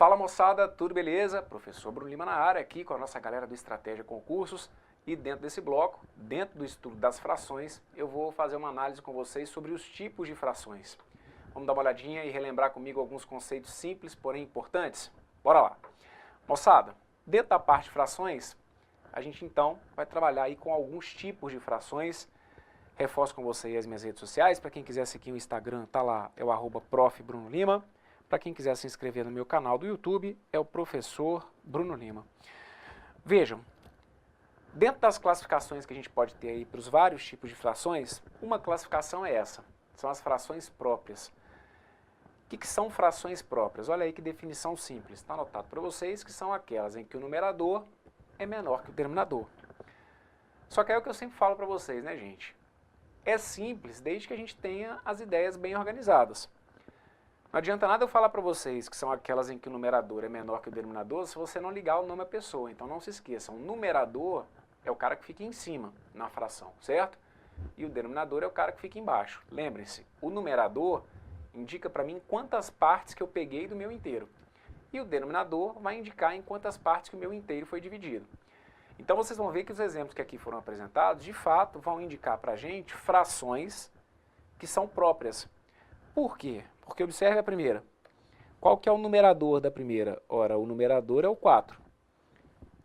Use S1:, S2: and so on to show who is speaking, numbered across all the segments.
S1: Fala moçada, tudo beleza? Professor Bruno Lima na área aqui com a nossa galera do Estratégia Concursos e dentro desse bloco, dentro do estudo das frações, eu vou fazer uma análise com vocês sobre os tipos de frações. Vamos dar uma olhadinha e relembrar comigo alguns conceitos simples, porém importantes? Bora lá! Moçada, dentro da parte de frações, a gente então vai trabalhar aí com alguns tipos de frações. Reforço com vocês as minhas redes sociais, para quem quiser seguir o Instagram, tá lá, é o @profbrunolima. Para quem quiser se inscrever no meu canal do YouTube, é o Professor Bruno Lima. Vejam, dentro das classificações que a gente pode ter aí para os vários tipos de frações, uma classificação é essa, são as frações próprias. O que são frações próprias? Olha aí que definição simples, está anotado para vocês que são aquelas em que o numerador é menor que o denominador. Só que é o que eu sempre falo para vocês, né, gente? É simples desde que a gente tenha as ideias bem organizadas. Não adianta nada eu falar para vocês que são aquelas em que o numerador é menor que o denominador se você não ligar o nome à pessoa. Então não se esqueçam, o numerador é o cara que fica em cima na fração, certo? E o denominador é o cara que fica embaixo. Lembrem-se, o numerador indica para mim quantas partes que eu peguei do meu inteiro. E o denominador vai indicar em quantas partes que o meu inteiro foi dividido. Então vocês vão ver que os exemplos que aqui foram apresentados, de fato, vão indicar para a gente frações que são próprias. Por quê? Porque observe a primeira. Qual que é o numerador da primeira? Ora, o numerador é o 4.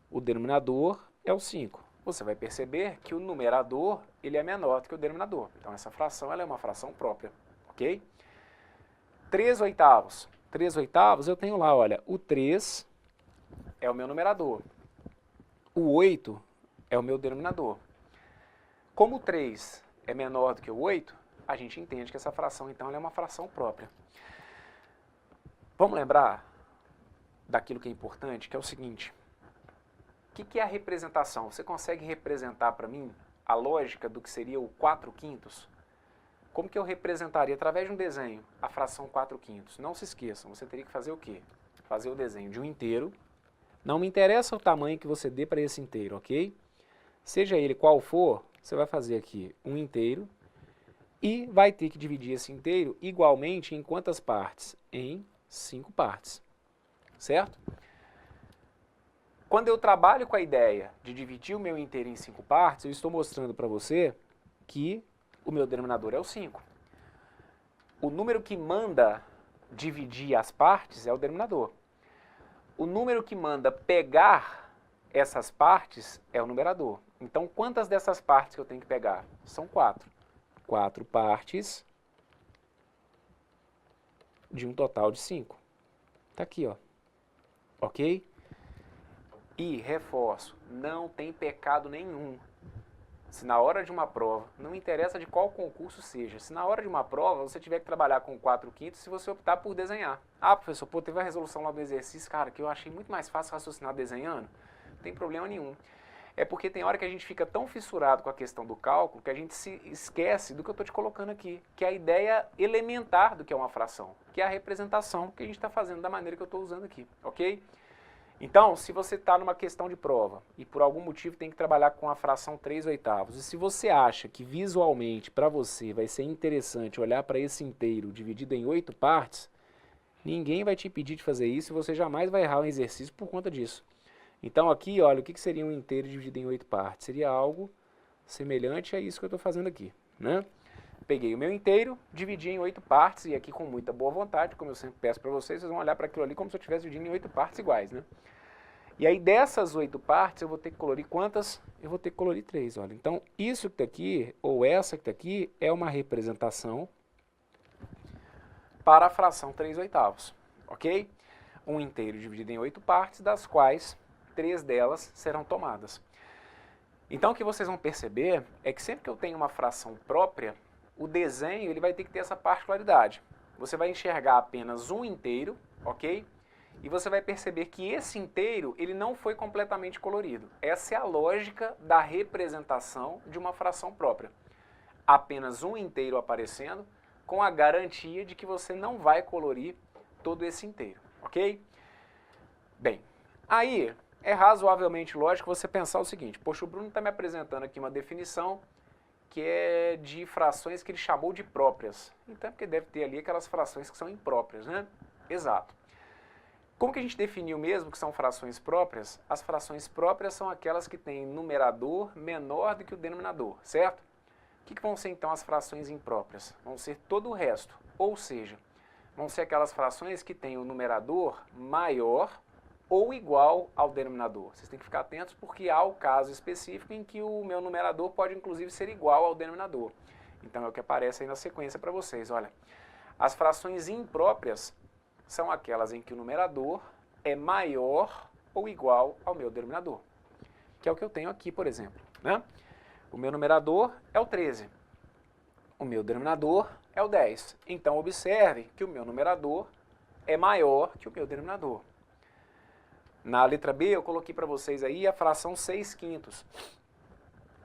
S1: O denominador é o 5. Você vai perceber que o numerador ele é menor do que o denominador. Então essa fração ela é uma fração própria. Ok? 3 oitavos. 3 oitavos eu tenho lá, olha, o 3 é o meu numerador. O 8 é o meu denominador. Como o 3 é menor do que o 8, a gente entende que essa fração, então, ela é uma fração própria. Vamos lembrar daquilo que é importante, que é o seguinte. O que é a representação? Você consegue representar para mim a lógica do que seria o 4/5? Como que eu representaria, através de um desenho, a fração 4/5? Não se esqueçam, você teria que fazer o quê? Fazer o desenho de um inteiro. Não me interessa o tamanho que você dê para esse inteiro, ok? Seja ele qual for, você vai fazer aqui um inteiro e vai ter que dividir esse inteiro igualmente em quantas partes? Em 5 partes, certo? Quando eu trabalho com a ideia de dividir o meu inteiro em 5 partes, eu estou mostrando para você que o meu denominador é o 5. O número que manda dividir as partes é o denominador. O número que manda pegar essas partes é o numerador. Então, quantas dessas partes que eu tenho que pegar? São 4. 4 partes de um total de 5. Está aqui, ó. Ok? E, reforço, não tem pecado nenhum. Se na hora de uma prova, não interessa de qual concurso seja, se na hora de uma prova você tiver que trabalhar com 4/5, se você optar por desenhar. Ah, professor, pô, teve a resolução lá do exercício, cara, que eu achei muito mais fácil raciocinar desenhando. Não tem problema nenhum. É porque tem hora que a gente fica tão fissurado com a questão do cálculo que a gente se esquece do que eu estou te colocando aqui, que é a ideia elementar do que é uma fração, que é a representação que a gente está fazendo da maneira que eu estou usando aqui, ok? Então, se você está numa questão de prova e por algum motivo tem que trabalhar com a fração 3 oitavos, e se você acha que visualmente para você vai ser interessante olhar para esse inteiro dividido em 8 partes, ninguém vai te impedir de fazer isso e você jamais vai errar um exercício por conta disso. Então aqui, olha, o que seria um inteiro dividido em 8 partes? Seria algo semelhante a isso que eu estou fazendo aqui, né? Peguei o meu inteiro, dividi em 8 partes, e aqui com muita boa vontade, como eu sempre peço para vocês, vocês vão olhar para aquilo ali como se eu estivesse dividindo em 8 partes iguais, né? E aí dessas 8 partes eu vou ter que colorir quantas? Eu vou ter que colorir 3, olha. Então isso que está aqui, ou essa que está aqui, é uma representação para a fração 3 oitavos, ok? Um inteiro dividido em 8 partes, das quais 3 delas serão tomadas. Então o que vocês vão perceber é que sempre que eu tenho uma fração própria, o desenho ele vai ter que ter essa particularidade. Você vai enxergar apenas um inteiro, ok? E você vai perceber que esse inteiro ele não foi completamente colorido. Essa é a lógica da representação de uma fração própria. Apenas um inteiro aparecendo, com a garantia de que você não vai colorir todo esse inteiro, ok? Bem, aí é razoavelmente lógico você pensar o seguinte, poxa, o Bruno está me apresentando aqui uma definição que é de frações que ele chamou de próprias. Então é porque deve ter ali aquelas frações que são impróprias, né? Exato. Como que a gente definiu mesmo que são frações próprias? As frações próprias são aquelas que têm numerador menor do que o denominador, certo? O que vão ser então as frações impróprias? Vão ser todo o resto, ou seja, vão ser aquelas frações que têm o numerador maior ou igual ao denominador. Vocês têm que ficar atentos porque há o caso específico em que o meu numerador pode inclusive ser igual ao denominador. Então é o que aparece aí na sequência para vocês. Olha, as frações impróprias são aquelas em que o numerador é maior ou igual ao meu denominador, que é o que eu tenho aqui, por exemplo, né? O meu numerador é o 13, o meu denominador é o 10. Então observe que o meu numerador é maior que o meu denominador. Na letra B eu coloquei para vocês aí a fração 6/5.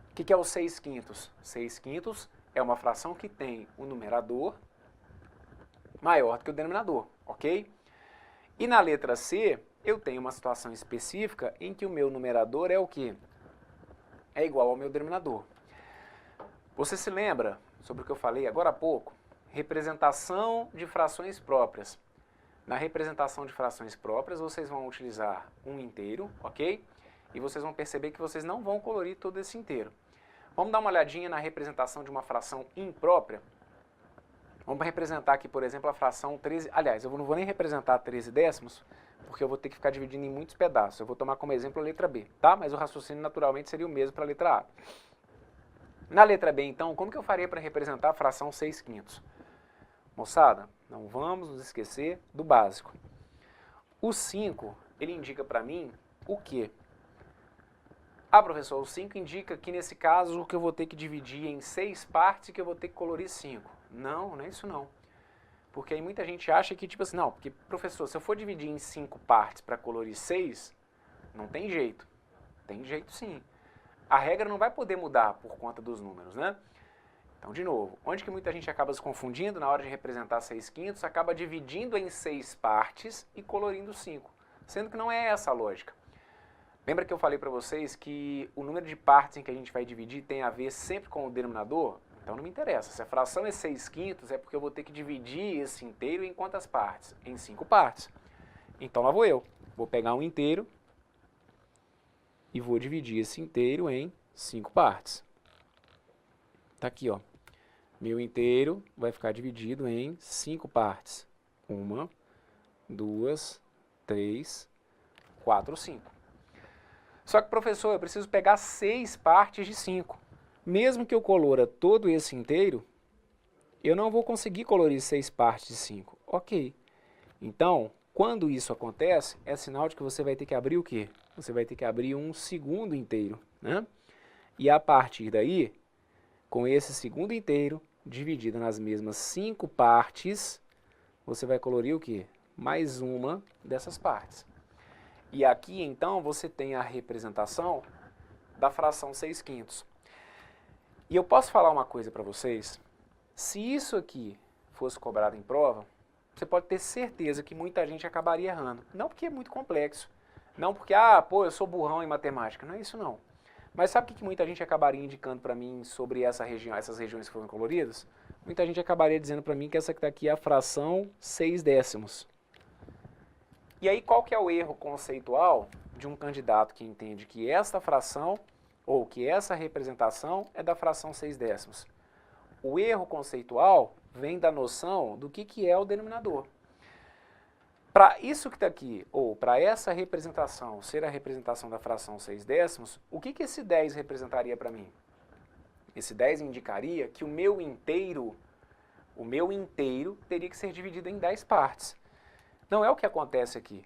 S1: O que é o 6/5? 6/5 é uma fração que tem o numerador maior do que o denominador, ok? E na letra C, eu tenho uma situação específica em que o meu numerador é o quê? É igual ao meu denominador. Você se lembra sobre o que eu falei agora há pouco? Representação de frações próprias. Na representação de frações próprias, vocês vão utilizar um inteiro, ok? E vocês vão perceber que vocês não vão colorir todo esse inteiro. Vamos dar uma olhadinha na representação de uma fração imprópria? Vamos representar aqui, por exemplo, a fração 13... Aliás, eu não vou nem representar 13 décimos, porque eu vou ter que ficar dividindo em muitos pedaços. Eu vou tomar como exemplo a letra B, tá? Mas o raciocínio naturalmente seria o mesmo para a letra A. Na letra B, então, como que eu faria para representar a fração 6/5? Moçada, não vamos nos esquecer do básico. O 5, ele indica para mim o quê? Ah, professor, o 5 indica que nesse caso que eu vou ter que dividir em 6 partes e que eu vou ter que colorir 5. Não, não é isso não. Porque aí muita gente acha que, tipo assim, não, porque, professor, se eu for dividir em 5 partes para colorir 6, não tem jeito. Tem jeito sim. A regra não vai poder mudar por conta dos números, né? Então, de novo, onde que muita gente acaba se confundindo na hora de representar 6/5, acaba dividindo em 6 partes e colorindo 5, sendo que não é essa a lógica. Lembra que eu falei para vocês que o número de partes em que a gente vai dividir tem a ver sempre com o denominador? Então não me interessa. Se a fração é 6/5, é porque eu vou ter que dividir esse inteiro em quantas partes? Em 5 partes. Então lá vou eu. Vou pegar um inteiro e vou dividir esse inteiro em 5 partes. Tá aqui, ó. Meu inteiro vai ficar dividido em 5 partes. 1, 2, 3, 4, 5. Só que, professor, eu preciso pegar 6 partes de 5. Mesmo que eu colora todo esse inteiro, eu não vou conseguir colorir 6 partes de 5. Ok. Então, quando isso acontece, é sinal de que você vai ter que abrir o quê? Você vai ter que abrir um segundo inteiro, né? E a partir daí, com esse segundo inteiro, dividido nas mesmas 5 partes, você vai colorir o quê? Mais uma dessas partes. E aqui, então, você tem a representação da fração 6/5. E eu posso falar uma coisa para vocês? Se isso aqui fosse cobrado em prova, você pode ter certeza que muita gente acabaria errando. Não porque é muito complexo, não porque, pô, eu sou burrão em matemática. Não é isso não. Mas sabe o que muita gente acabaria indicando para mim sobre essa região, essas regiões que foram coloridas? Muita gente acabaria dizendo para mim que essa que está aqui é a fração 6 décimos. E aí qual que é o erro conceitual de um candidato que entende que esta fração, ou que essa representação é da fração 6 décimos? O erro conceitual vem da noção do que é o denominador. Para isso que está aqui, ou para essa representação ser a representação da fração 6 décimos, o que esse 10 representaria para mim? Esse 10 indicaria que o meu inteiro teria que ser dividido em 10 partes. Não é o que acontece aqui.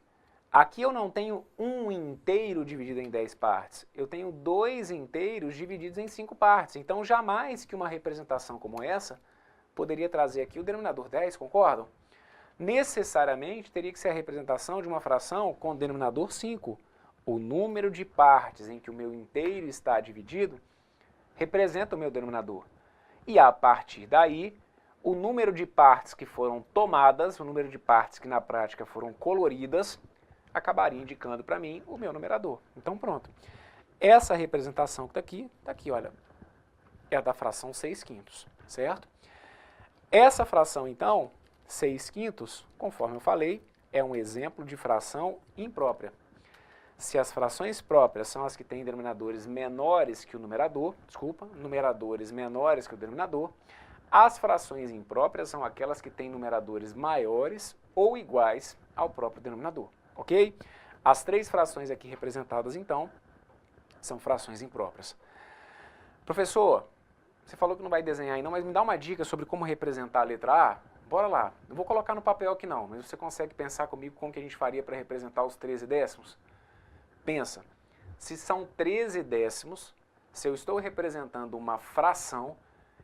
S1: Aqui eu não tenho um inteiro dividido em 10 partes, eu tenho 2 inteiros divididos em 5 partes. Então jamais que uma representação como essa poderia trazer aqui o denominador 10, concordam? Necessariamente teria que ser a representação de uma fração com denominador 5. O número de partes em que o meu inteiro está dividido representa o meu denominador. E a partir daí, o número de partes que foram tomadas, o número de partes que na prática foram coloridas, acabaria indicando para mim o meu numerador. Então pronto. Essa representação que está aqui, olha, é a da fração 6/5, certo? Essa fração, então, 6/5, conforme eu falei, é um exemplo de fração imprópria. Se as frações próprias são as que têm denominadores menores que o numerador, numeradores menores que o denominador, as frações impróprias são aquelas que têm numeradores maiores ou iguais ao próprio denominador, ok? As três frações aqui representadas, então, são frações impróprias. Professor, você falou que não vai desenhar aí não, mas me dá uma dica sobre como representar a letra A? Bora lá. Não vou colocar no papel aqui não, mas você consegue pensar comigo como que a gente faria para representar os 13 décimos? Pensa, se são 13 décimos, se eu estou representando uma fração,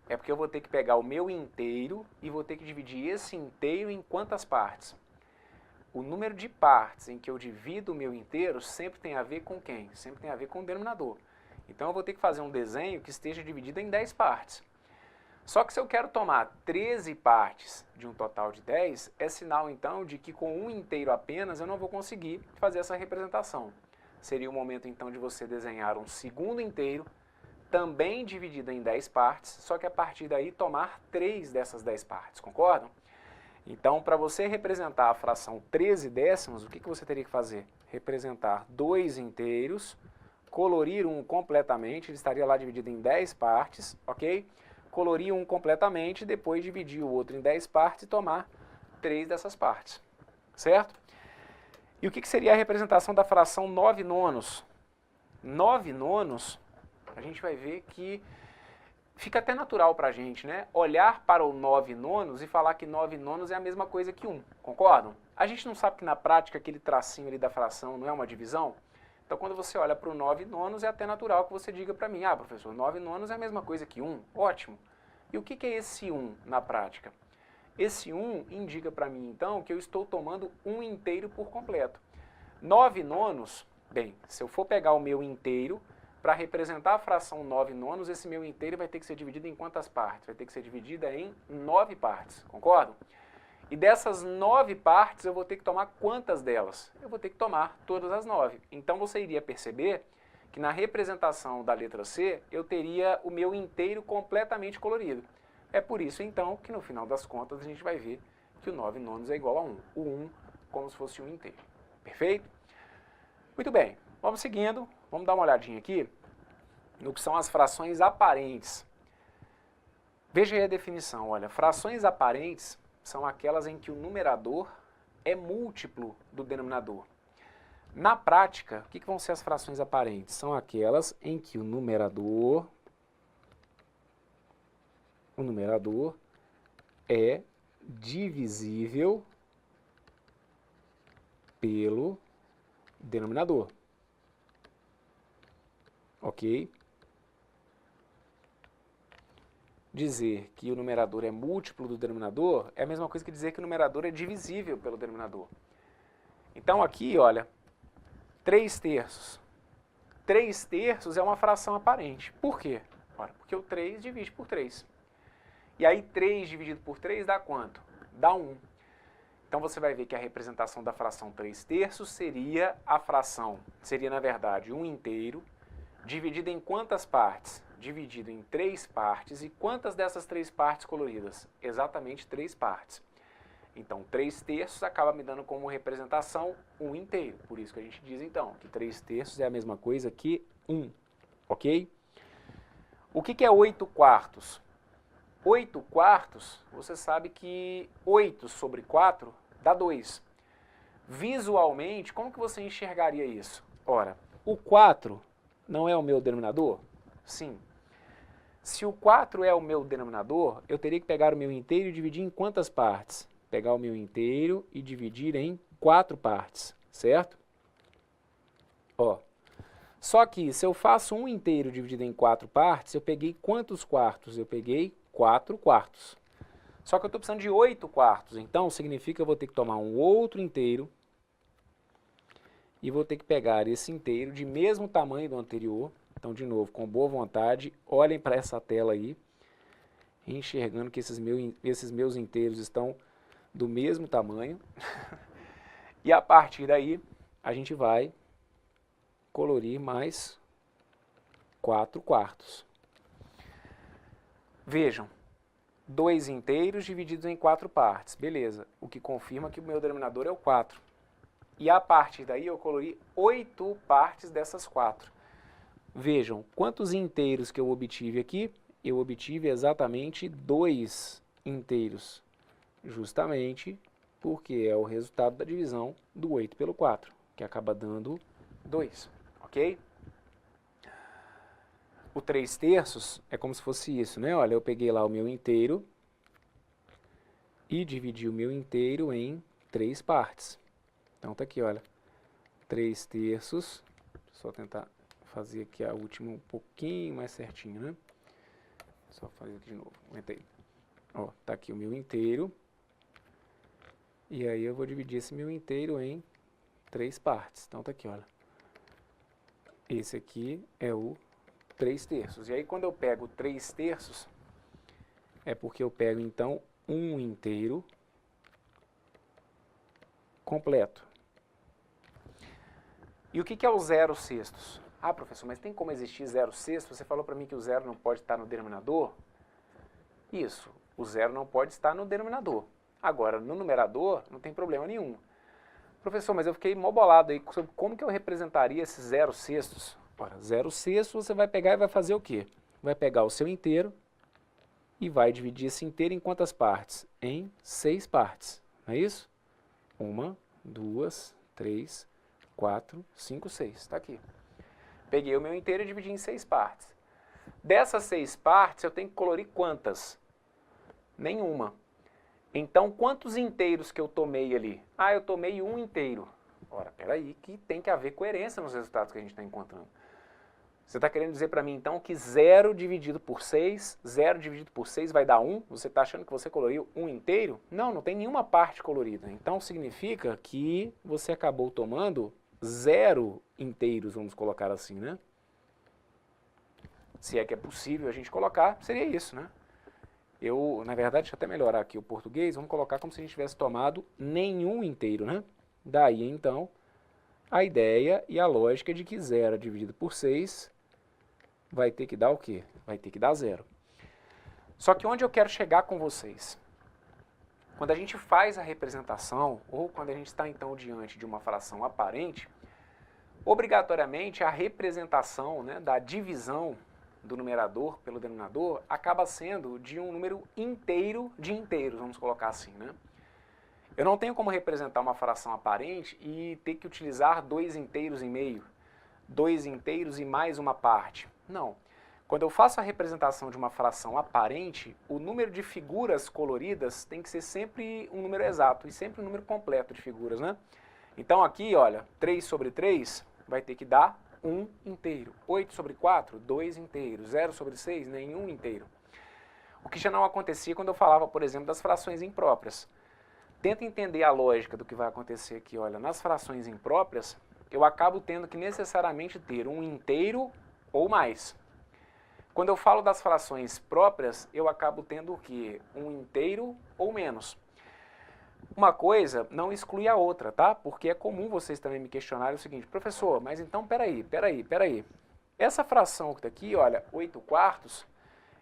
S1: é porque eu vou ter que pegar o meu inteiro e vou ter que dividir esse inteiro em quantas partes? O número de partes em que eu divido o meu inteiro sempre tem a ver com quem? Sempre tem a ver com o denominador. Então eu vou ter que fazer um desenho que esteja dividido em 10 partes. Só que se eu quero tomar 13 partes de um total de 10, é sinal então de que com um inteiro apenas eu não vou conseguir fazer essa representação. Seria o momento então de você desenhar um segundo inteiro, também dividido em 10 partes, só que a partir daí tomar 3 dessas 10 partes, concordam? Então, para você representar a fração 13 décimos, o que você teria que fazer? Representar 2 inteiros, colorir um completamente, ele estaria lá dividido em 10 partes, ok? Colorir um completamente, depois dividir o outro em 10 partes e tomar 3 dessas partes, certo? E o que seria a representação da fração 9 nonos? 9 nonos, a gente vai ver que fica até natural para a gente, né? Olhar para o 9 nonos e falar que 9 nonos é a mesma coisa que 1, concordam? A gente não sabe que na prática aquele tracinho ali da fração não é uma divisão? Então quando você olha para o 9 nonos é até natural que você diga para mim, ah professor, 9 nonos é a mesma coisa que 1, ótimo. E o que é esse 1 na prática? Esse 1 indica para mim, então, que eu estou tomando um inteiro por completo. 9 nonos, bem, se eu for pegar o meu inteiro, para representar a fração 9 nonos, esse meu inteiro vai ter que ser dividido em quantas partes? Vai ter que ser dividida em 9 partes, concordam? E dessas 9 partes, eu vou ter que tomar quantas delas? Eu vou ter que tomar todas as 9. Então, você iria perceber que na representação da letra C, eu teria o meu inteiro completamente colorido. É por isso, então, que no final das contas a gente vai ver que o 9 nonos é igual a 1. O 1 como se fosse um inteiro. Perfeito? Muito bem. Vamos seguindo. Vamos dar uma olhadinha aqui no que são as frações aparentes. Veja aí a definição. Olha, frações aparentes são aquelas em que o numerador é múltiplo do denominador. Na prática, o que vão ser as frações aparentes? São aquelas em que o numerador é divisível pelo denominador. Ok? Dizer que o numerador é múltiplo do denominador é a mesma coisa que dizer que o numerador é divisível pelo denominador. Então aqui, olha, 3 terços. 3 terços é uma fração aparente. Por quê? Ora, porque o 3 divide por 3. E aí 3 dividido por 3 dá quanto? Dá 1. Então você vai ver que a representação da fração 3 terços seria a fração, seria na verdade 1 inteiro, dividido em quantas partes? Dividido em 3 partes. E quantas dessas 3 partes coloridas? Exatamente 3 partes. Então 3 terços acaba me dando como representação 1 inteiro. Por isso que a gente diz então que 3 terços é a mesma coisa que 1. Ok? O que é 8 quartos? 8 quartos, você sabe que 8 sobre 4 dá 2. Visualmente, como que você enxergaria isso? Ora, o 4 não é o meu denominador? Sim. Se o 4 é o meu denominador, eu teria que pegar o meu inteiro e dividir em quantas partes? Pegar o meu inteiro e dividir em 4 partes, certo? Ó, só que se eu faço um inteiro dividido em 4 partes, eu peguei quantos quartos? Eu peguei 4 quartos. Só que eu estou precisando de 8 quartos, então significa que eu vou ter que tomar um outro inteiro e vou ter que pegar esse inteiro de mesmo tamanho do anterior. Então, de novo, com boa vontade, olhem para essa tela aí, enxergando que esses meus inteiros estão do mesmo tamanho. E a partir daí, a gente vai colorir mais 4 quartos. Vejam, 2 inteiros divididos em 4 partes. Beleza, o que confirma que o meu denominador é o 4. E a partir daí eu colori 8 partes dessas 4. Vejam, quantos inteiros que eu obtive aqui? Eu obtive exatamente 2 inteiros, justamente porque é o resultado da divisão do 8 pelo 4, que acaba dando 2, ok? O 3/3 é como se fosse isso, né? Olha, eu peguei lá o meu inteiro e dividi o meu inteiro em 3 partes. Então tá aqui, olha, 3/3, só tentar fazer aqui a última um pouquinho mais certinho, né? Só fazer aqui de novo, aguentei. Ó, tá aqui o meu inteiro. E aí eu vou dividir esse meu inteiro em 3 partes. Então tá aqui, olha. Esse aqui é o 3/3. E aí quando eu pego 3/3, é porque eu pego então um inteiro completo. E o que é o 0/6? Ah, professor, mas tem como existir 0/6? Você falou para mim que o 0 não pode estar no denominador? Isso, o 0 não pode estar no denominador. Agora, no numerador, não tem problema nenhum. Professor, mas eu fiquei mó bolado aí sobre como que eu representaria esses 0/6. Ora, 0/6 você vai pegar e vai fazer o quê? Vai pegar o seu inteiro e vai dividir esse inteiro em quantas partes? Em 6 partes, não é isso? 1, 2, 3, 4, 5, 6, está aqui. Peguei o meu inteiro e dividi em 6 partes. Dessas 6 partes, eu tenho que colorir quantas? Nenhuma. Então, quantos inteiros que eu tomei ali? Ah, eu tomei um inteiro. Ora, peraí, que tem que haver coerência nos resultados que a gente está encontrando. Você está querendo dizer para mim, então, que 0 dividido por 6 vai dar 1? Você está achando que você coloriu um inteiro? Não, não tem nenhuma parte colorida. Então, significa que você acabou tomando 0 inteiros, vamos colocar assim, né? Se é que é possível a gente colocar, seria isso, né? Na verdade, deixa eu até melhorar aqui o português, vamos colocar como se a gente tivesse tomado nenhum inteiro, né? Daí, então, a ideia e a lógica de que 0 dividido por 6 vai ter que dar o quê? Vai ter que dar 0. Só que onde eu quero chegar com vocês? Quando a gente faz a representação, ou quando a gente está, então, diante de uma fração aparente, obrigatoriamente a representação, né, da divisão do numerador pelo denominador acaba sendo de um número inteiro de inteiros, vamos colocar assim, né? Eu não tenho como representar uma fração aparente e ter que utilizar 2 inteiros e meio, 2 inteiros e mais uma parte. Não. Quando eu faço a representação de uma fração aparente, o número de figuras coloridas tem que ser sempre um número exato e sempre um número completo de figuras, né? Então aqui, olha, 3/3 vai ter que dar 1 inteiro. 8/4, 2 inteiros. 0/6, nenhum inteiro. O que já não acontecia quando eu falava, por exemplo, das frações impróprias. Tenta entender a lógica do que vai acontecer aqui. Olha, nas frações impróprias, eu acabo tendo que necessariamente ter um inteiro ou mais. Quando eu falo das frações próprias, eu acabo tendo o quê? Um inteiro ou menos. Uma coisa não exclui a outra, tá? Porque é comum vocês também me questionarem o seguinte, professor, mas então peraí. Essa fração que está aqui, olha, 8/4,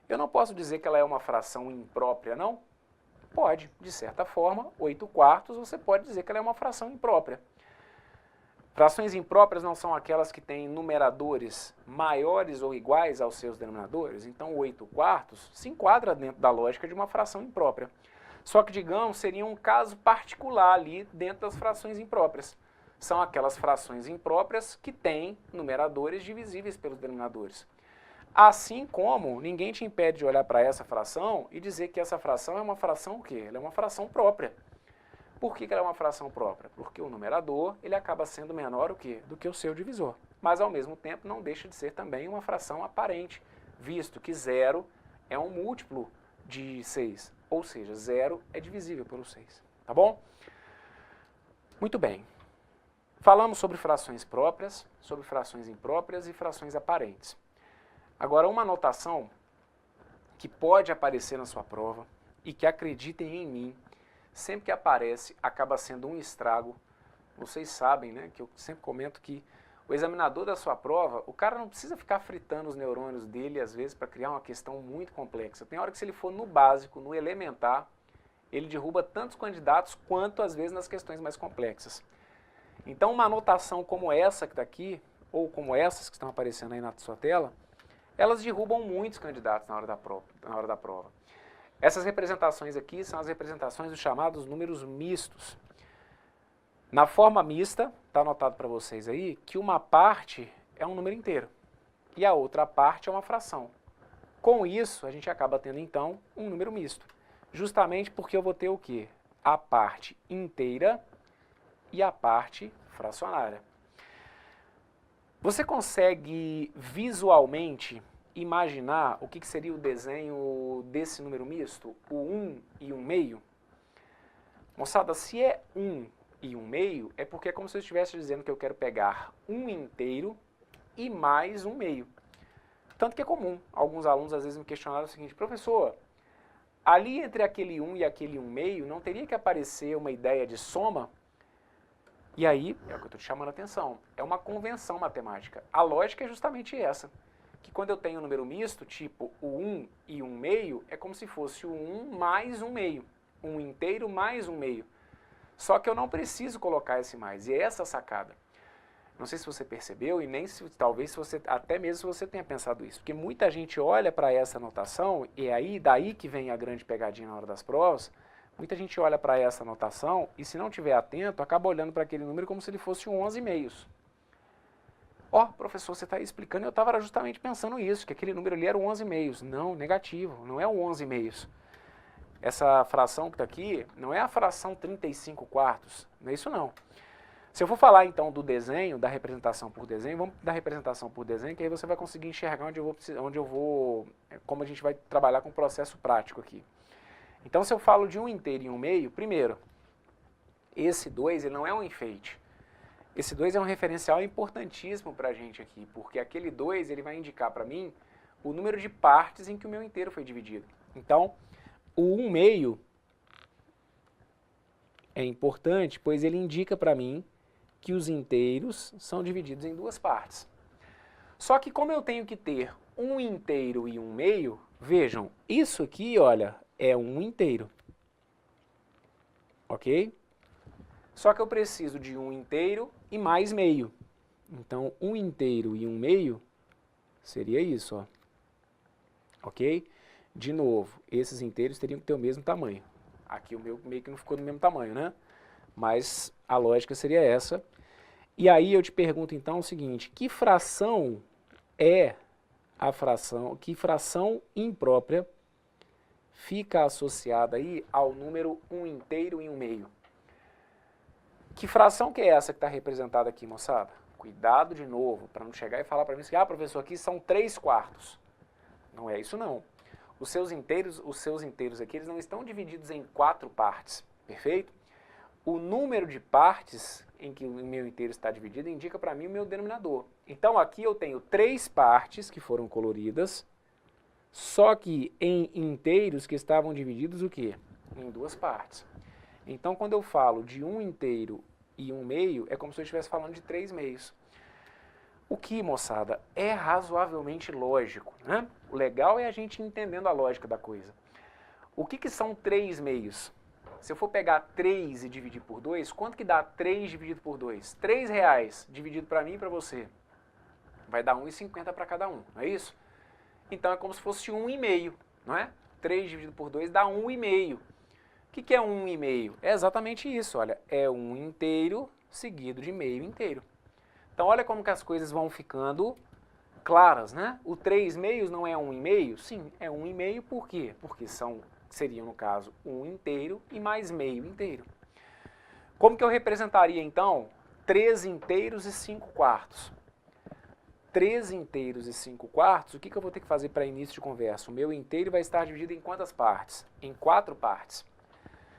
S1: eu não posso dizer que ela é uma fração imprópria, não? Pode, de certa forma, 8/4 você pode dizer que ela é uma fração imprópria. Frações impróprias não são aquelas que têm numeradores maiores ou iguais aos seus denominadores? Então 8/4 se enquadra dentro da lógica de uma fração imprópria. Só que, digamos, seria um caso particular ali dentro das frações impróprias. São aquelas frações impróprias que têm numeradores divisíveis pelos denominadores. Assim como ninguém te impede de olhar para essa fração e dizer que essa fração é uma fração o quê? Ela é uma fração própria. Por que ela é uma fração própria? Porque o numerador ele acaba sendo menor o quê? Do que o seu divisor. Mas, ao mesmo tempo, não deixa de ser também uma fração aparente, visto que 0 é um múltiplo de 6. Ou seja, 0 é divisível pelo 6. Tá bom? Muito bem. Falamos sobre frações próprias, sobre frações impróprias e frações aparentes. Agora, uma anotação que pode aparecer na sua prova e que, acreditem em mim, sempre que aparece, acaba sendo um estrago. Vocês sabem, né, que eu sempre comento que O examinador da sua prova, o cara não precisa ficar fritando os neurônios dele, às vezes, para criar uma questão muito complexa. Tem hora que se ele for no básico, no elementar, ele derruba tantos candidatos quanto, às vezes, nas questões mais complexas. Então, uma anotação como essa que está aqui, ou como essas que estão aparecendo aí na sua tela, elas derrubam muitos candidatos na hora da prova. Essas representações aqui são as representações dos chamados números mistos. Na forma mista, está anotado para vocês aí, que uma parte é um número inteiro e a outra parte é uma fração. Com isso, a gente acaba tendo, então, um número misto. Justamente porque eu vou ter o quê? A parte inteira e a parte fracionária. Você consegue visualmente imaginar o que seria o desenho desse número misto? O 1 e 1 meio? Moçada, se é 1 e 1 meio, é porque é como se eu estivesse dizendo que eu quero pegar um inteiro e mais um meio. Tanto que é comum. Alguns alunos às vezes me questionaram o seguinte: professor, ali entre aquele 1 e aquele 1 meio, não teria que aparecer uma ideia de soma? E aí, é o que eu estou te chamando a atenção, é uma convenção matemática. A lógica é justamente essa, que quando eu tenho um número misto, tipo o 1 e 1 meio, é como se fosse o 1 mais 1 meio, um inteiro mais 1 meio. Só que eu não preciso colocar esse mais, e é essa a sacada. Não sei se você percebeu, e nem se, talvez, se você, até mesmo se você tenha pensado isso, porque muita gente olha para essa notação, e aí daí que vem a grande pegadinha na hora das provas. Muita gente olha para essa notação e, se não estiver atento, acaba olhando para aquele número como se ele fosse um 11 meios. Ó, professor, você está aí explicando, eu estava justamente pensando isso, que aquele número ali era o 11 meios. Não, negativo, não é o 11 meios. Essa fração que está aqui não é a fração 35 quartos, não é isso não. Se eu for falar então do desenho, da representação por desenho, vamos da representação por desenho, que aí você vai conseguir enxergar como a gente vai trabalhar com o processo prático aqui. Então, se eu falo de 1 inteiro e 1 meio, primeiro, esse 2 ele não é um enfeite. Esse 2 é um referencial importantíssimo para a gente aqui, porque aquele 2 ele vai indicar para mim o número de partes em que o meu inteiro foi dividido. Então, o 1 meio é importante, pois ele indica para mim que os inteiros são divididos em duas partes. Só que como eu tenho que ter um inteiro e 1 meio, vejam, isso aqui, olha, é um inteiro, ok? Só que eu preciso de 1 inteiro e mais meio. Então, 1 inteiro e 1 meio seria isso, ó. Ok? De novo, esses inteiros teriam que ter o mesmo tamanho. Aqui o meu meio que não ficou do mesmo tamanho, né? Mas a lógica seria essa. E aí eu te pergunto então o seguinte: que fração é a fração, que fração imprópria fica associada aí ao número 1 inteiro e 1 meio? Que fração que é essa que está representada aqui, moçada? Cuidado de novo, para não chegar e falar para mim assim: ah, professor, aqui são 3 quartos. Não é isso não. Os seus inteiros aqui, eles não estão divididos em 4 partes, perfeito? O número de partes em que o meu inteiro está dividido indica para mim o meu denominador. Então aqui eu tenho 3 partes que foram coloridas, só que em inteiros que estavam divididos o quê? Em 2 partes. Então quando eu falo de 1 inteiro e 1 meio, é como se eu estivesse falando de 3 meios. O que, moçada, é razoavelmente lógico, né? O legal é a gente entendendo a lógica da coisa. O que são 3 meios? Se eu for pegar 3 e dividir por 2, quanto que dá 3 dividido por 2? R$3 dividido para mim e para você. Vai dar R$1,50 para cada um, não é isso? Então é como se fosse 1,5, não é? 3 dividido por 2 dá 1,5. O que é 1,5? É exatamente isso, olha. É 1 inteiro seguido de meio inteiro. Então olha como que as coisas vão ficando claras, né? O 3 meios não é 1,5? Sim, é 1,5 por quê? Porque seriam, no caso, 1 inteiro e mais meio inteiro. Como que eu representaria, então, 3 inteiros e 5 quartos? 3 inteiros e 5 quartos, o que eu vou ter que fazer para início de conversa? O meu inteiro vai estar dividido em quantas partes? Em 4 partes.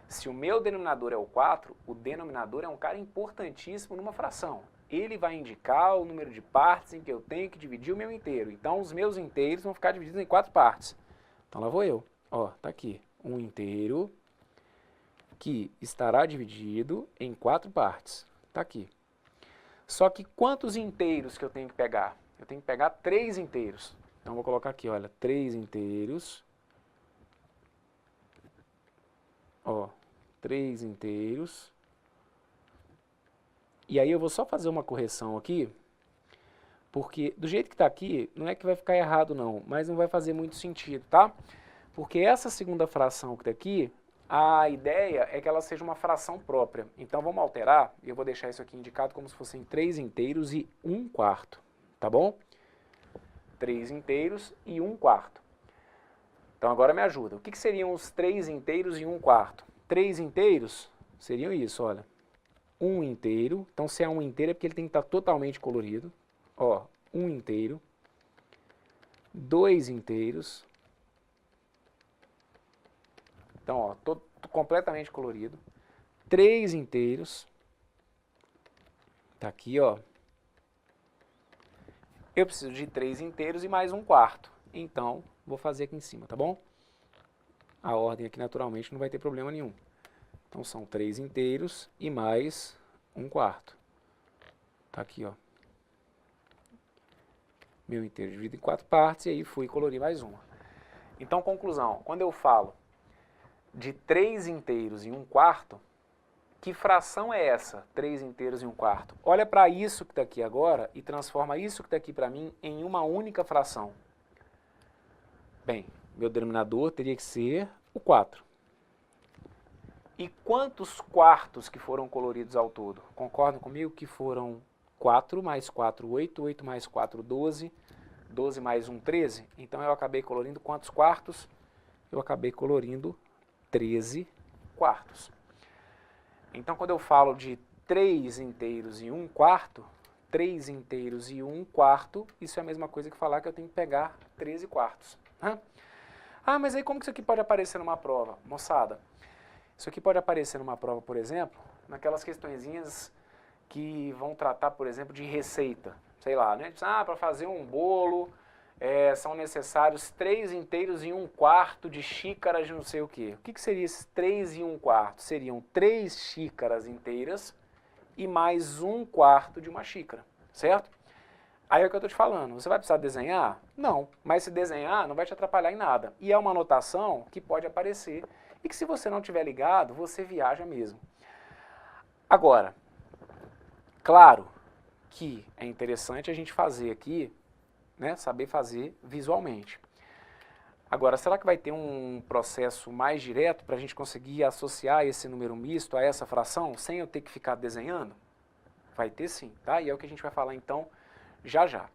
S1: Se o meu denominador é o 4, o denominador é um cara importantíssimo numa fração. Ele vai indicar o número de partes em que eu tenho que dividir o meu inteiro. Então, os meus inteiros vão ficar divididos em 4 partes. Então, lá vou eu. Ó, tá aqui. Um inteiro que estará dividido em 4 partes. Tá aqui. Só que quantos inteiros que eu tenho que pegar? Eu tenho que pegar 3 inteiros. Então, vou colocar aqui, olha, 3 inteiros. Ó, 3 inteiros. E aí eu vou só fazer uma correção aqui, porque do jeito que está aqui, não é que vai ficar errado não, mas não vai fazer muito sentido, tá? Porque essa segunda fração que está aqui, a ideia é que ela seja uma fração própria. Então vamos alterar, e eu vou deixar isso aqui indicado como se fossem 3 inteiros e 1/4, tá bom? 3 inteiros e 1/4. Então agora me ajuda. O que seriam os 3 inteiros e 1/4? 3 inteiros seriam isso, olha. 1 inteiro, então se é 1 inteiro é porque ele tem que estar totalmente colorido. Ó, 1 inteiro. 2 inteiros. Então, ó, tô completamente colorido. 3 inteiros. Tá aqui, ó. Eu preciso de 3 inteiros e mais 1/4. Então, vou fazer aqui em cima, tá bom? A ordem aqui, naturalmente, não vai ter problema nenhum. Então, são 3 inteiros e mais 1/4. Tá aqui, ó. Meu inteiro dividido em 4 partes, e aí fui colorir mais uma. Então, conclusão. Quando eu falo de 3 inteiros e 1/4, que fração é essa? 3 inteiros e 1/4. Olha para isso que está aqui agora e transforma isso que está aqui para mim em uma única fração. Bem, meu denominador teria que ser o 4. E quantos quartos que foram coloridos ao todo? Concordam comigo que foram 4 mais 4, 8, 8 mais 4, 12, 12 mais 1, 13? Então eu acabei colorindo quantos quartos? Eu acabei colorindo 13 quartos. Então quando eu falo de 3 inteiros e 1/4, 3 inteiros e 1/4, isso é a mesma coisa que falar que eu tenho que pegar 13 quartos. Ah, mas aí como que isso aqui pode aparecer numa prova? Moçada, isso aqui pode aparecer numa prova, por exemplo, naquelas questõezinhas que vão tratar, por exemplo, de receita. Sei lá, né? Para fazer um bolo são necessários 3 inteiros e 1/4 de xícaras de não sei o quê. O que seria esses 3 e 1/4? Seriam 3 xícaras inteiras e mais 1/4 de uma xícara, certo? Aí é o que eu estou te falando, você vai precisar desenhar? Não, mas se desenhar não vai te atrapalhar em nada. E é uma anotação que pode aparecer e que se você não tiver ligado, você viaja mesmo. Agora, claro que é interessante a gente fazer aqui, né, saber fazer visualmente. Agora, será que vai ter um processo mais direto para a gente conseguir associar esse número misto a essa fração sem eu ter que ficar desenhando? Vai ter sim, tá? E é o que a gente vai falar então já já.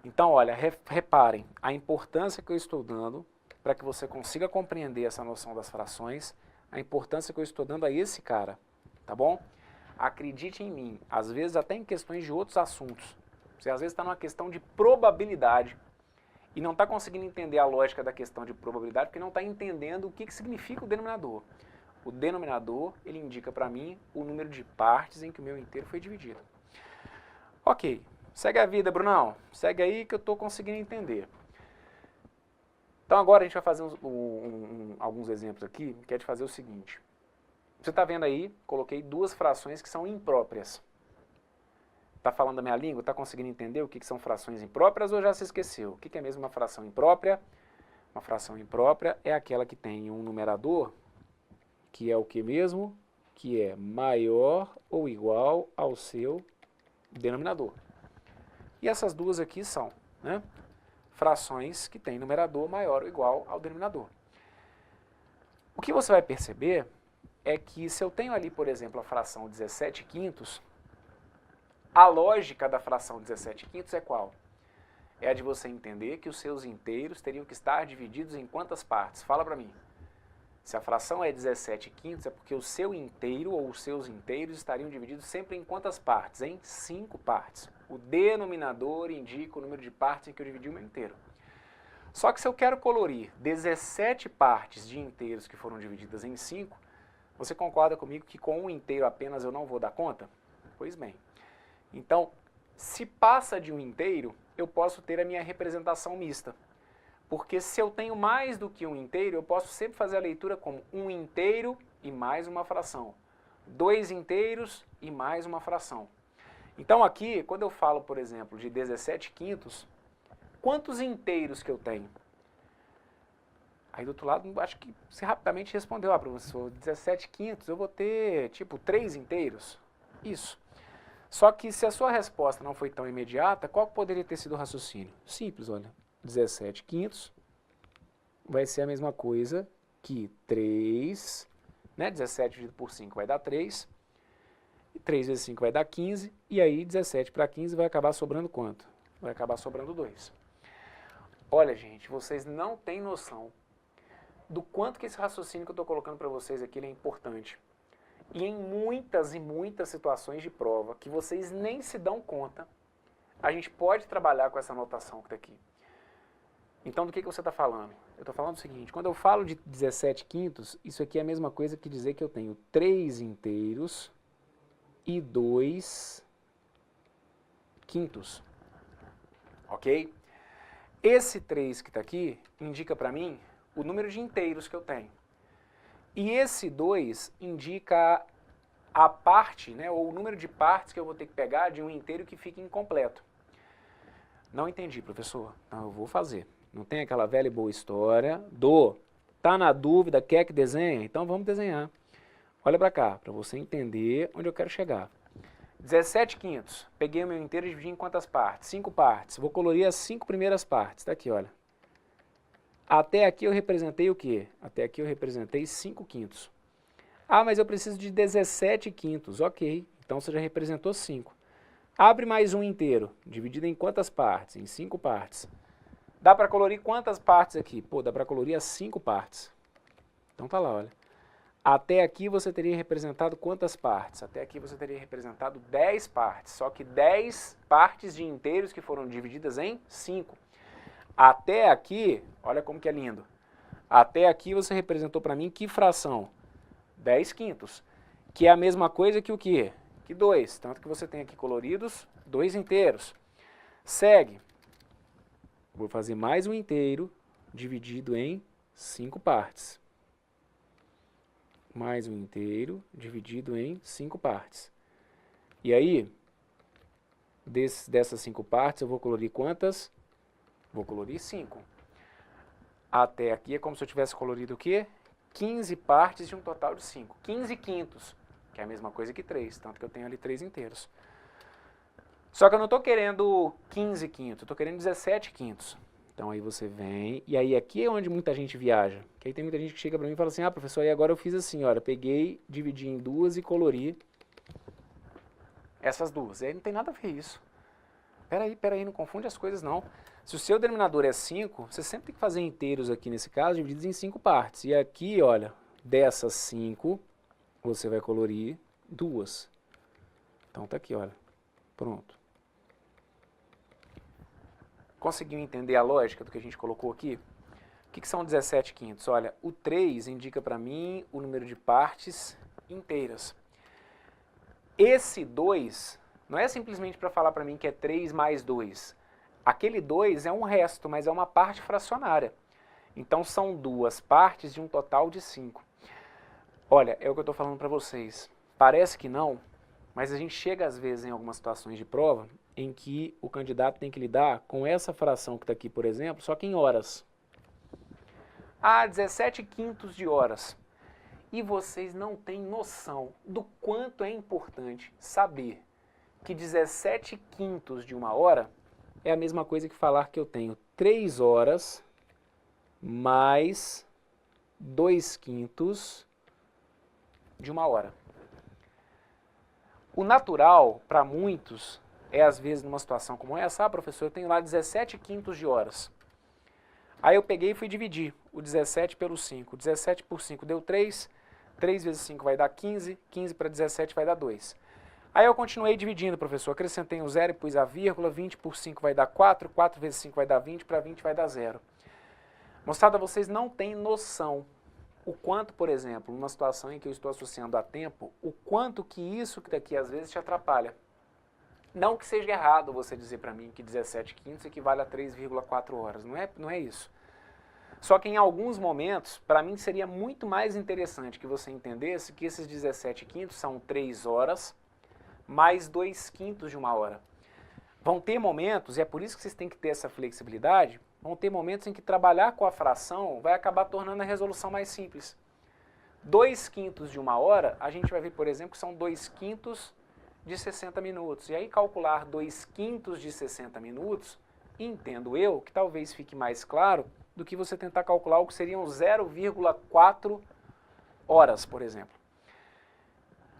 S1: Então, olha, reparem a importância que eu estou dando para que você consiga compreender essa noção das frações, a importância que eu estou dando a esse cara, tá bom? Acredite em mim, às vezes até em questões de outros assuntos. Você às vezes está numa questão de probabilidade e não está conseguindo entender a lógica da questão de probabilidade porque não está entendendo o que significa o denominador. O denominador, ele indica para mim o número de partes em que o meu inteiro foi dividido. Ok, segue a vida, Brunão. Segue aí que eu estou conseguindo entender. Então agora a gente vai fazer alguns exemplos aqui, que é de fazer o seguinte. Você está vendo aí, coloquei 2 frações que são impróprias. Está falando da minha língua? Está conseguindo entender o que são frações impróprias ou já se esqueceu? O que é mesmo uma fração imprópria? Uma fração imprópria é aquela que tem um numerador, que é o que mesmo? Que é maior ou igual ao seu denominador. E essas duas aqui são, né, frações que têm numerador maior ou igual ao denominador. O que você vai perceber é que se eu tenho ali, por exemplo, a fração 17/5, a lógica da fração 17/5 é qual? É a de você entender que os seus inteiros teriam que estar divididos em quantas partes? Fala para mim. Se a fração é 17/5, é porque o seu inteiro ou os seus inteiros estariam divididos sempre em quantas partes? Em 5 partes. O denominador indica o número de partes em que eu dividi o meu inteiro. Só que se eu quero colorir 17 partes de inteiros que foram divididas em 5, você concorda comigo que com um inteiro apenas eu não vou dar conta? Pois bem. Então, se passa de um inteiro, eu posso ter a minha representação mista. Porque se eu tenho mais do que um inteiro, eu posso sempre fazer a leitura como um inteiro e mais uma fração. 2 inteiros e mais uma fração. Então aqui, quando eu falo, por exemplo, de 17 quintos, quantos inteiros que eu tenho? Aí do outro lado, acho que você rapidamente respondeu, professor, 17 quintos, eu vou ter, tipo, 3 inteiros? Isso. Só que se a sua resposta não foi tão imediata, qual poderia ter sido o raciocínio? Simples, olha, 17 quintos vai ser a mesma coisa que 3, né, 17 dividido por 5 vai dar 3, e 3 vezes 5 vai dar 15, e aí 17 para 15 vai acabar sobrando quanto? Vai acabar sobrando 2. Olha, gente, vocês não têm noção do quanto que esse raciocínio que eu estou colocando para vocês aqui ele é importante. E em muitas e muitas situações de prova que vocês nem se dão conta, a gente pode trabalhar com essa notação que está aqui. Então, do que você está falando? Eu estou falando o seguinte, quando eu falo de 17 quintos, isso aqui é a mesma coisa que dizer que eu tenho 3 inteiros e 2 quintos. Ok? Esse 3 que está aqui indica para mim o número de inteiros que eu tenho. E esse 2 indica a parte, né, ou o número de partes que eu vou ter que pegar de um inteiro que fica incompleto. Não entendi, professor. Então eu vou fazer. Não tem aquela velha e boa história do tá na dúvida, quer que desenhe? Então vamos desenhar. Olha para cá, para você entender onde eu quero chegar. 17 quintos. Peguei o meu inteiro e dividi em quantas partes? 5 partes. Vou colorir as 5 primeiras partes. Está aqui, olha. Até aqui eu representei o quê? Até aqui eu representei 5 quintos. Ah, mas eu preciso de 17 quintos. Ok, então você já representou 5. Abre mais um inteiro, dividido em quantas partes? Em 5 partes. Dá para colorir quantas partes aqui? Pô, dá para colorir as 5 partes. Então tá lá, olha. Até aqui você teria representado quantas partes? Até aqui você teria representado 10 partes, só que 10 partes de inteiros que foram divididas em 5. Até aqui, olha como que é lindo. Até aqui você representou para mim que fração? 10 quintos, que é a mesma coisa que o quê? Que 2, tanto que você tem aqui coloridos 2 inteiros. Segue. Vou fazer mais um inteiro dividido em 5 partes. Mais um inteiro dividido em 5 partes. E aí, dessas 5 partes, eu vou colorir quantas? Vou colorir 5. Até aqui é como se eu tivesse colorido o quê? 15 partes de um total de 5. 15 quintos, que é a mesma coisa que 3, tanto que eu tenho ali 3 inteiros. Só que eu não estou querendo 15 quintos, eu estou querendo 17 quintos. Então aí você vem, e aí aqui é onde muita gente viaja. Que aí tem muita gente que chega para mim e fala assim, professor, aí agora eu fiz assim, olha, peguei, dividi em 2 e colori essas 2. Aí não tem nada a ver isso. Peraí, não confunde as coisas não. Se o seu denominador é 5, você sempre tem que fazer inteiros aqui nesse caso, divididos em 5 partes. E aqui, olha, dessas 5, você vai colorir 2. Então tá aqui, olha, pronto. Conseguiu entender a lógica do que a gente colocou aqui? O que são 17 quintos? Olha, o 3 indica para mim o número de partes inteiras. Esse 2 não é simplesmente para falar para mim que é 3 mais 2. Aquele 2 é um resto, mas é uma parte fracionária. Então são 2 partes de um total de 5. Olha, é o que eu estou falando para vocês. Parece que não, mas a gente chega às vezes em algumas situações de prova em que o candidato tem que lidar com essa fração que está aqui, por exemplo, só que em horas. 17 quintos de horas. E vocês não têm noção do quanto é importante saber que 17 quintos de uma hora é a mesma coisa que falar que eu tenho 3 horas mais 2 quintos de uma hora. O natural, para muitos, é às vezes numa situação como essa, professor, eu tenho lá 17 quintos de horas. Aí eu peguei e fui dividir o 17 pelo 5. 17 por 5 deu 3, 3 vezes 5 vai dar 15, 15 para 17 vai dar 2. Aí eu continuei dividindo, professor, acrescentei um 0 e pus a vírgula, 20 por 5 vai dar 4, 4 vezes 5 vai dar 20, para 20 vai dar 0. Moçada, vocês não têm noção o quanto, por exemplo, numa situação em que eu estou associando a tempo, o quanto que isso que daqui às vezes te atrapalha. Não que seja errado você dizer para mim que 17 quintos equivale a 3,4 horas, não é isso. Só que em alguns momentos, para mim seria muito mais interessante que você entendesse que esses 17 quintos são 3 horas mais 2/5 de uma hora. Vão ter momentos, e é por isso que vocês têm que ter essa flexibilidade, vão ter momentos em que trabalhar com a fração vai acabar tornando a resolução mais simples. 2/5 de uma hora, a gente vai ver, por exemplo, que são 2/5 de 60 minutos. E aí calcular 2/5 de 60 minutos, entendo eu, que talvez fique mais claro do que você tentar calcular o que seriam 0,4 horas, por exemplo.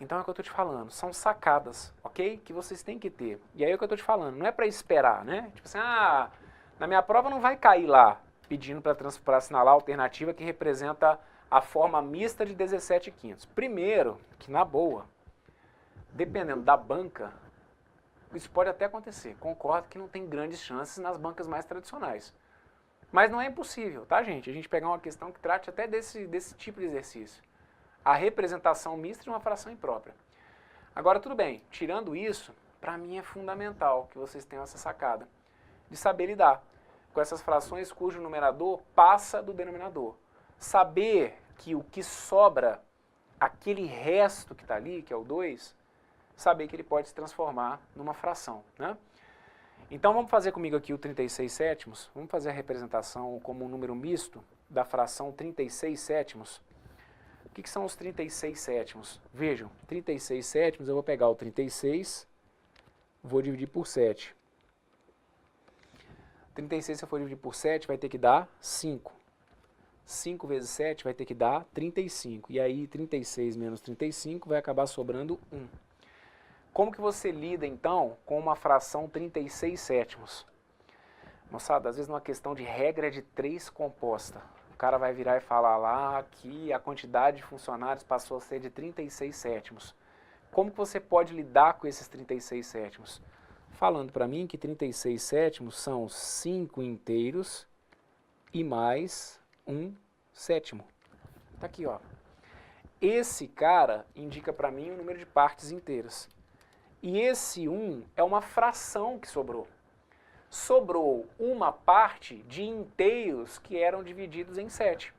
S1: Então é o que eu estou te falando, são sacadas, ok? Que vocês têm que ter. E aí é o que eu estou te falando, não é para esperar, né? Tipo assim, na minha prova não vai cair lá pedindo para assinalar a alternativa que representa a forma mista de 17/5. Primeiro, que na boa, dependendo da banca, isso pode até acontecer. Concordo que não tem grandes chances nas bancas mais tradicionais. Mas não é impossível, tá, gente? A gente pegar uma questão que trate até desse tipo de exercício. A representação mista de uma fração imprópria. Agora, tudo bem, tirando isso, para mim é fundamental que vocês tenham essa sacada de saber lidar com essas frações cujo numerador passa do denominador. Saber que o que sobra, aquele resto que está ali, que é o 2, saber que ele pode se transformar numa fração, né? Então vamos fazer comigo aqui o 36 sétimos, vamos fazer a representação como um número misto da fração 36 sétimos. O que são os 36 sétimos? Vejam, 36 sétimos, eu vou pegar o 36, vou dividir por 7. 36, se eu for dividir por 7, vai ter que dar 5. 5 vezes 7 vai ter que dar 35. E aí 36 menos 35 vai acabar sobrando 1. Como que você lida, então, com uma fração 36 sétimos? Moçada, às vezes numa questão de regra de 3 composta, o cara vai virar e falar lá que a quantidade de funcionários passou a ser de 36 sétimos. Como que você pode lidar com esses 36 sétimos? Falando para mim que 36 sétimos são 5 inteiros e mais 1 sétimo. Tá aqui, ó. Esse cara indica para mim o número de partes inteiras. E esse 1 é uma fração que sobrou. Sobrou uma parte de inteiros que eram divididos em 7.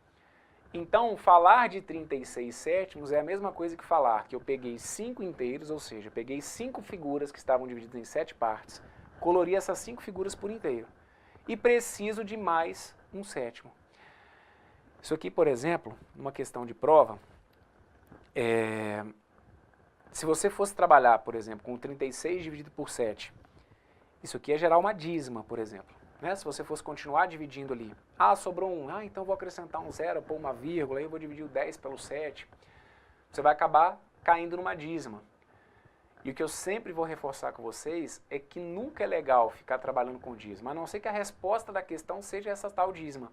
S1: Então, falar de 36 sétimos é a mesma coisa que falar que eu peguei 5 inteiros, ou seja, peguei 5 figuras que estavam divididas em 7 partes, colori essas 5 figuras por inteiro e preciso de mais 1 sétimo. Isso aqui, por exemplo, numa questão de prova, se você fosse trabalhar, por exemplo, com 36 dividido por 7, isso aqui ia gerar uma dízima, por exemplo. Né? Se você fosse continuar dividindo ali, sobrou 1, então vou acrescentar um 0, pôr uma vírgula, aí eu vou dividir o 10 pelo 7, você vai acabar caindo numa dízima. E o que eu sempre vou reforçar com vocês é que nunca é legal ficar trabalhando com dízima, a não ser que a resposta da questão seja essa tal dízima.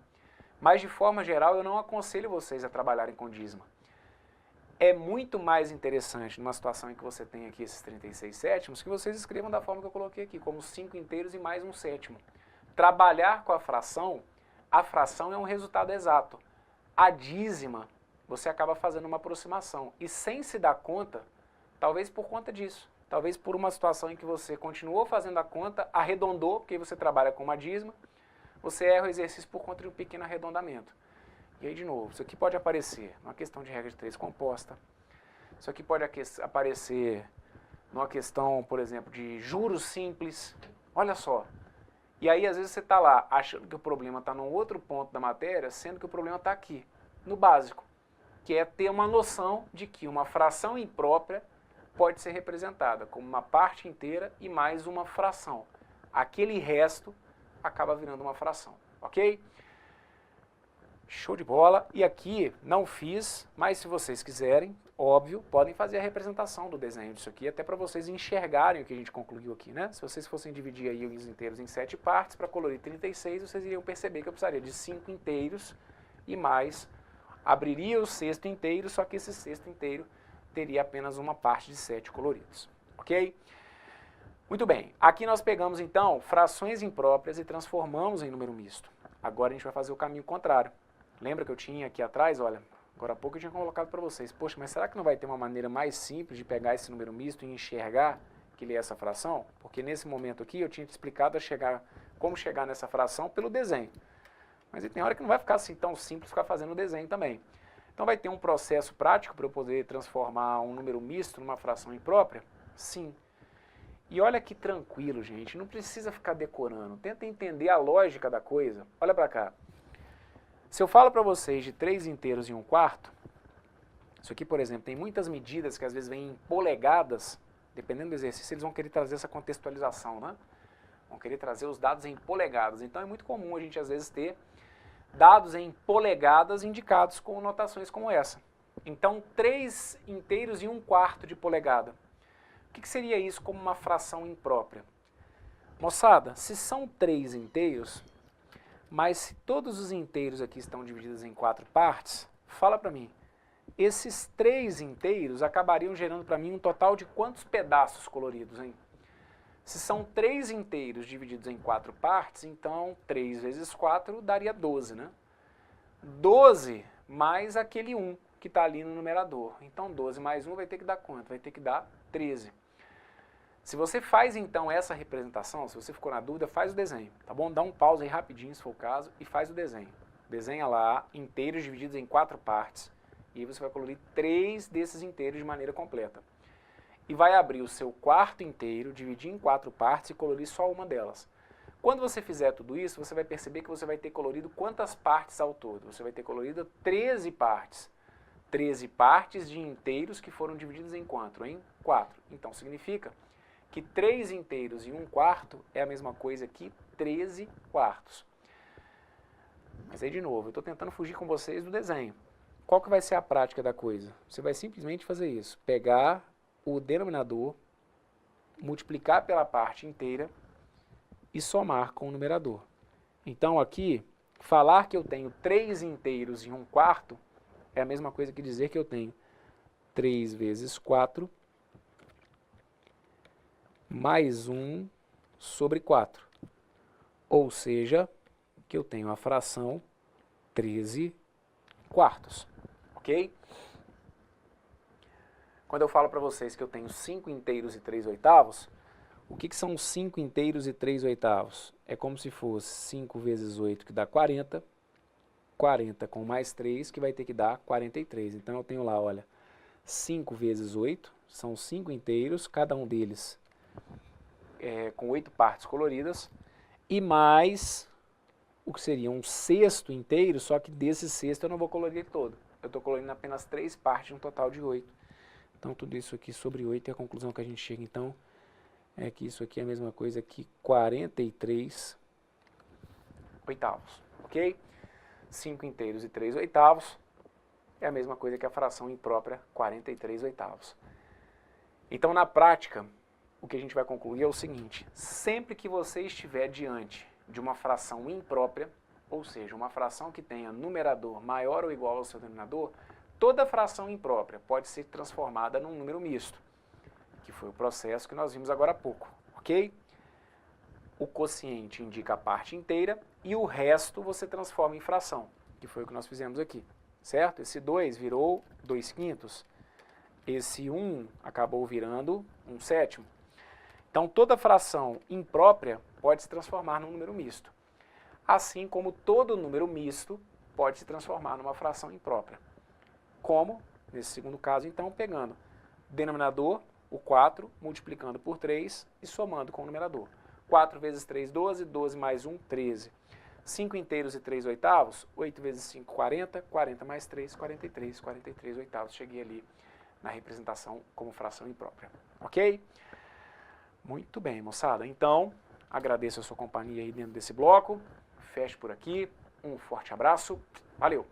S1: Mas de forma geral eu não aconselho vocês a trabalharem com dízima. É muito mais interessante numa situação em que você tem aqui esses 36 sétimos que vocês escrevam da forma que eu coloquei aqui, como 5 inteiros e mais 1 sétimo. Trabalhar com a fração é um resultado exato. A dízima, você acaba fazendo uma aproximação e sem se dar conta, talvez por conta disso, talvez por uma situação em que você continuou fazendo a conta, arredondou, porque você trabalha com uma dízima, você erra o exercício por conta de um pequeno arredondamento. E aí, de novo, isso aqui pode aparecer numa questão de regra de 3 composta, isso aqui pode aparecer numa questão, por exemplo, de juros simples, olha só. E aí, às vezes, você está lá achando que o problema está num outro ponto da matéria, sendo que o problema está aqui, no básico, que é ter uma noção de que uma fração imprópria pode ser representada como uma parte inteira e mais uma fração. Aquele resto acaba virando uma fração, ok? Show de bola. E aqui não fiz, mas se vocês quiserem, óbvio, podem fazer a representação do desenho disso aqui, até para vocês enxergarem o que a gente concluiu aqui, né? Se vocês fossem dividir aí os inteiros em 7 partes, para colorir 36, vocês iriam perceber que eu precisaria de 5 inteiros e mais, abriria o sexto inteiro, só que esse sexto inteiro teria apenas uma parte de 7 coloridos, ok? Muito bem, aqui nós pegamos então frações impróprias e transformamos em número misto. Agora a gente vai fazer o caminho contrário. Lembra que eu tinha aqui atrás, olha, agora há pouco eu tinha colocado para vocês, poxa, mas será que não vai ter uma maneira mais simples de pegar esse número misto e enxergar que ele é essa fração? Porque nesse momento aqui eu tinha te explicado como chegar nessa fração pelo desenho. Mas tem hora que não vai ficar assim tão simples ficar fazendo o desenho também. Então vai ter um processo prático para eu poder transformar um número misto numa fração imprópria? Sim. E olha que tranquilo, gente, não precisa ficar decorando, tenta entender a lógica da coisa. Olha para cá. Se eu falo para vocês de 3 inteiros e 1/4, isso aqui, por exemplo, tem muitas medidas que às vezes vêm em polegadas, dependendo do exercício, eles vão querer trazer essa contextualização, né? Vão querer trazer os dados em polegadas. Então é muito comum a gente às vezes ter dados em polegadas indicados com notações como essa. Então 3 inteiros e 1/4 de polegada. O que seria isso como uma fração imprópria? Moçada, se são 3 inteiros, mas se todos os inteiros aqui estão divididos em 4 partes, fala para mim, esses 3 inteiros acabariam gerando para mim um total de quantos pedaços coloridos, hein? Se são 3 inteiros divididos em 4 partes, então 3 vezes 4 daria 12, né? 12 mais aquele 1 que está ali no numerador. Então 12 mais 1 vai ter que dar quanto? Vai ter que dar 13. Se você faz então essa representação, se você ficou na dúvida, faz o desenho, tá bom? Dá um pause aí rapidinho, se for o caso, e faz o desenho. Desenha lá inteiros divididos em 4 partes, e você vai colorir 3 desses inteiros de maneira completa. E vai abrir o seu 4º inteiro, dividir em 4 partes e colorir só uma delas. Quando você fizer tudo isso, você vai perceber que você vai ter colorido quantas partes ao todo? Você vai ter colorido 13 partes. 13 partes de inteiros que foram divididos em quanto? Em 4. Então significa que 3 inteiros e 1/4 é a mesma coisa que 13 quartos. Mas aí de novo, eu estou tentando fugir com vocês do desenho. Qual que vai ser a prática da coisa? Você vai simplesmente fazer isso, pegar o denominador, multiplicar pela parte inteira e somar com o numerador. Então aqui, falar que eu tenho 3 inteiros e 1/4 é a mesma coisa que dizer que eu tenho 3 vezes 4 mais 1 sobre 4. Ou seja, que eu tenho a fração 13 quartos. Ok? Quando eu falo para vocês que eu tenho 5 inteiros e 3 oitavos, o que são 5 inteiros e 3 oitavos? É como se fosse 5 vezes 8, que dá 40. 40 com mais 3, que vai ter que dar 43. Então eu tenho lá, olha, 5 vezes 8, são 5 inteiros, cada um deles com 8 partes coloridas, e mais o que seria um sexto inteiro, só que desse sexto eu não vou colorir todo. Eu estou colorindo apenas 3 partes, um total de 8. Então tudo isso aqui sobre 8 é a conclusão que a gente chega, então, é que isso aqui é a mesma coisa que 43 oitavos, ok? 5 inteiros e 3 oitavos é a mesma coisa que a fração imprópria 43 oitavos. Então, na prática, o que a gente vai concluir é o seguinte: sempre que você estiver diante de uma fração imprópria, ou seja, uma fração que tenha numerador maior ou igual ao seu denominador, toda fração imprópria pode ser transformada num número misto, que foi o processo que nós vimos agora há pouco, ok? O quociente indica a parte inteira e o resto você transforma em fração, que foi o que nós fizemos aqui, certo? Esse 2 virou 2/5, esse 1 acabou virando 1/7. Então toda fração imprópria pode se transformar num número misto, assim como todo número misto pode se transformar numa fração imprópria. Como, nesse segundo caso, então, pegando denominador, o 4, multiplicando por 3 e somando com o numerador. 4 vezes 3, 12, 12 mais 1, 13. 5 inteiros e 3 oitavos, 8 vezes 5, 40, 40 mais 3, 43, 43 oitavos. Cheguei ali na representação como fração imprópria, ok? Muito bem, moçada. Então, agradeço a sua companhia aí dentro desse bloco. Fecho por aqui. Um forte abraço. Valeu!